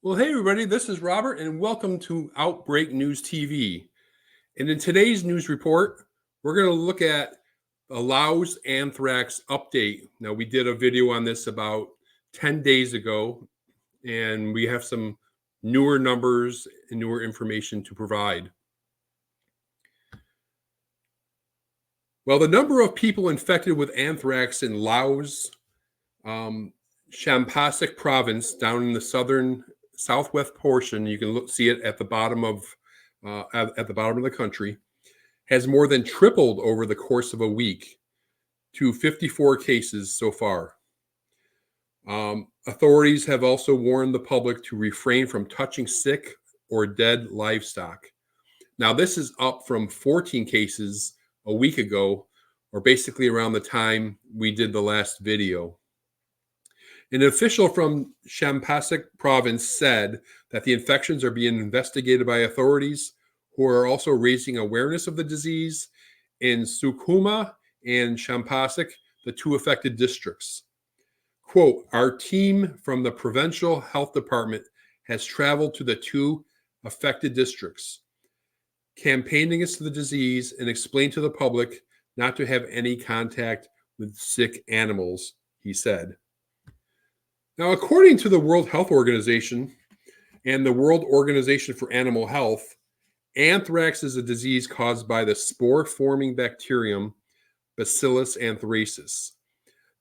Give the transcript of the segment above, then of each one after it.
Well, hey, everybody, this is Robert, and welcome to Outbreak News TV. And in today's news report, we're going to look at a Laos anthrax update. Now, we did a video on this about 10 days ago, and we have some newer numbers and newer information to provide. Well, the number of people infected with anthrax in Laos, Champassak province down in the southwest portion, you can see it at the bottom of at the bottom of the country, has more than tripled over the course of a week to 54 cases so far. Authorities have also warned the public to refrain from touching sick or dead livestock. Now, this is up from 14 cases a week ago, or basically around the time we did the last video. An official from Champassak province said that the infections are being investigated by authorities, who are also raising awareness of the disease in Sukhuma and Champassak, the two affected districts. Quote, "Our team from the provincial health department has traveled to the two affected districts, campaigning against the disease and explained to the public not to have any contact with sick animals," he said. Now, according to the World Health Organization and the World Organization for Animal Health, anthrax is a disease caused by the spore-forming bacterium Bacillus anthracis.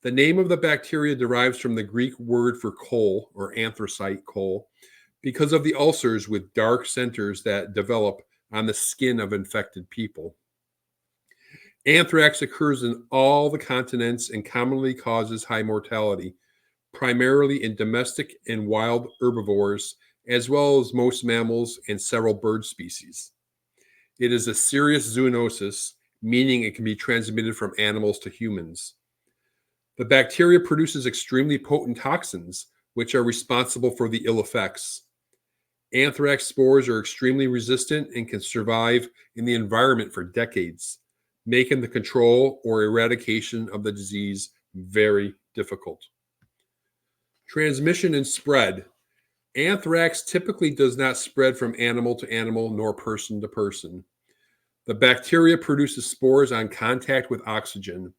The name of the bacteria derives from the Greek word for coal, or anthracite coal, because of the ulcers with dark centers that develop on the skin of infected people. Anthrax occurs in all the continents and commonly causes high mortality, primarily in domestic and wild herbivores, as well as most mammals and several bird species. It is a serious zoonosis, meaning it can be transmitted from animals to humans. The bacteria produces extremely potent toxins, which are responsible for the ill effects. Anthrax spores are extremely resistant and can survive in the environment for decades, making the control or eradication of the disease very difficult. Transmission and spread. Anthrax typically does not spread from animal to animal nor person to person. The bacteria produces spores on contact with oxygen.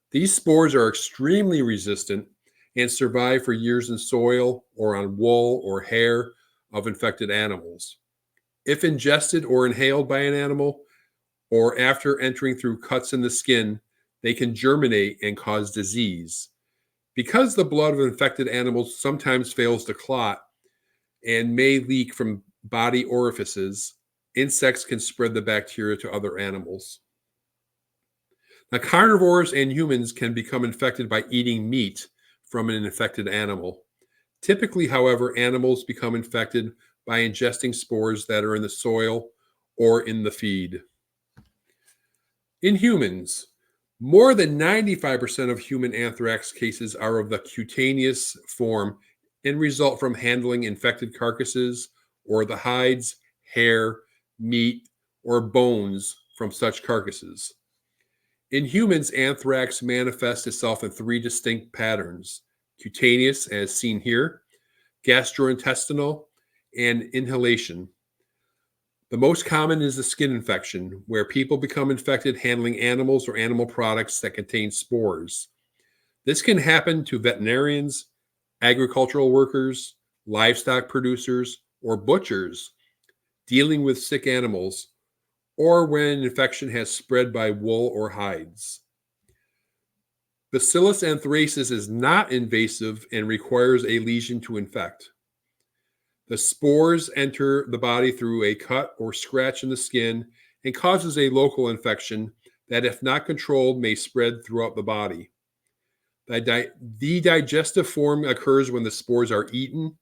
These spores are extremely resistant and survive for years in soil or on wool or hair of infected animals. If ingested or inhaled by an animal, or after entering through cuts in the skin, they can germinate and cause disease. Because the blood of infected animals sometimes fails to clot and may leak from body orifices, insects can spread the bacteria to other animals. Now, carnivores and humans can become infected by eating meat from an infected animal. Typically, however, animals become infected by ingesting spores that are in the soil or in the feed. In humans, more than 95% of human anthrax cases are of the cutaneous form and result from handling infected carcasses or the hides, hair, meat, or bones from such carcasses. In humans, anthrax manifests itself in three distinct patterns: cutaneous, as seen here, gastrointestinal, and inhalation. The most common is the skin infection, where people become infected handling animals or animal products that contain spores. This can happen to veterinarians, agricultural workers, livestock producers, or butchers dealing with sick animals, or when infection has spread by wool or hides. Bacillus anthracis is not invasive and requires a lesion to infect. The spores enter the body through a cut or scratch in the skin and causes a local infection that, if not controlled, may spread throughout the body. The digestive form occurs when the spores are eaten.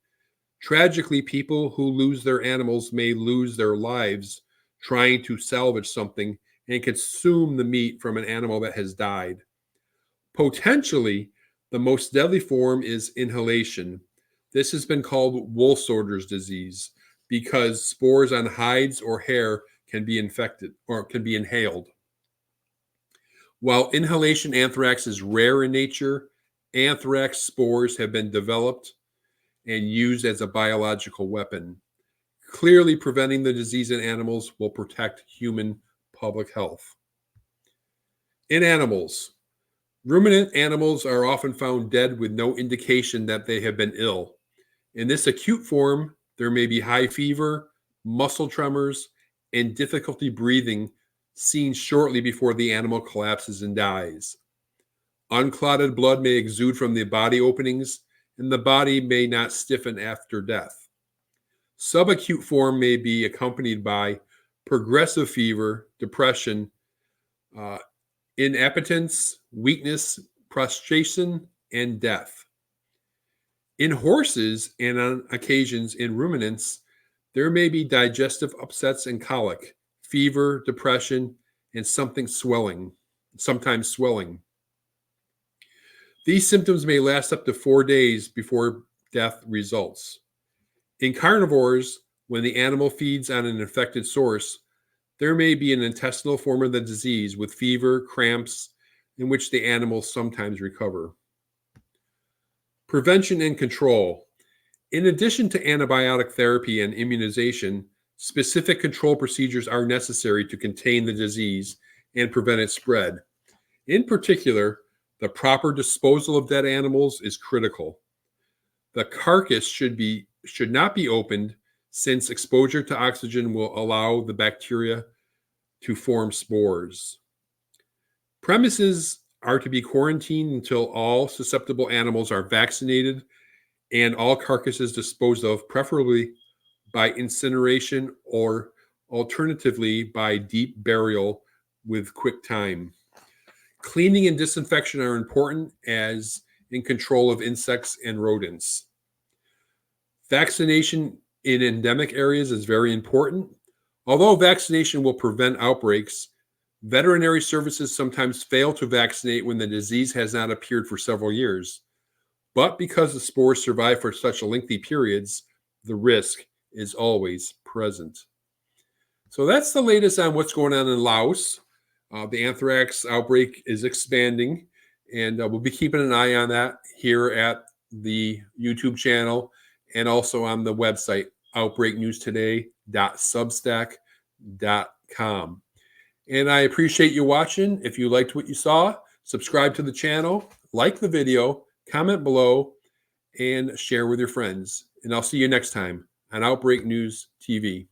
Tragically, people who lose their animals may lose their lives trying to salvage something and consume the meat from an animal that has died. Potentially, the most deadly form is inhalation. This has been called wool sorter's disease because spores on hides or hair can be infected or can be inhaled. While inhalation anthrax is rare in nature, anthrax spores have been developed and used as a biological weapon. Clearly, preventing the disease in animals will protect human public health. In animals, ruminant animals are often found dead with no indication that they have been ill. In this acute form, there may be high fever, muscle tremors, and difficulty breathing seen shortly before the animal collapses and dies. Unclotted blood may exude from the body openings, and the body may not stiffen after death. Subacute form may be accompanied by progressive fever, depression, uh, inappetence, weakness, prostration, and death. In horses and on occasions in ruminants, there may be digestive upsets and colic, fever, depression, and sometimes swelling. These symptoms may last up to 4 days before death results. In carnivores, when the animal feeds on an infected source, there may be an intestinal form of the disease with fever, cramps, in which the animals sometimes recover. Prevention and control. In addition to antibiotic therapy and immunization, specific control procedures are necessary to contain the disease and prevent its spread. In particular, the proper disposal of dead animals is critical. The carcass should not be opened, since exposure to oxygen will allow the bacteria to form spores. Premises are to be quarantined until all susceptible animals are vaccinated and all carcasses disposed of, preferably by incineration or alternatively by deep burial with quick time. Cleaning and disinfection are important as in control of insects and rodents. Vaccination in endemic areas is very important. Although vaccination will prevent outbreaks, veterinary services sometimes fail to vaccinate when the disease has not appeared for several years. But because the spores survive for such lengthy periods, the risk is always present. So that's the latest on what's going on in Laos. The anthrax outbreak is expanding, and we'll be keeping an eye on that here at the YouTube channel and also on the website, outbreaknewstoday.substack.com. And I appreciate you watching. If you liked what you saw, subscribe to the channel, like the video, comment below, and share with your friends. And I'll see you next time on Outbreak News TV.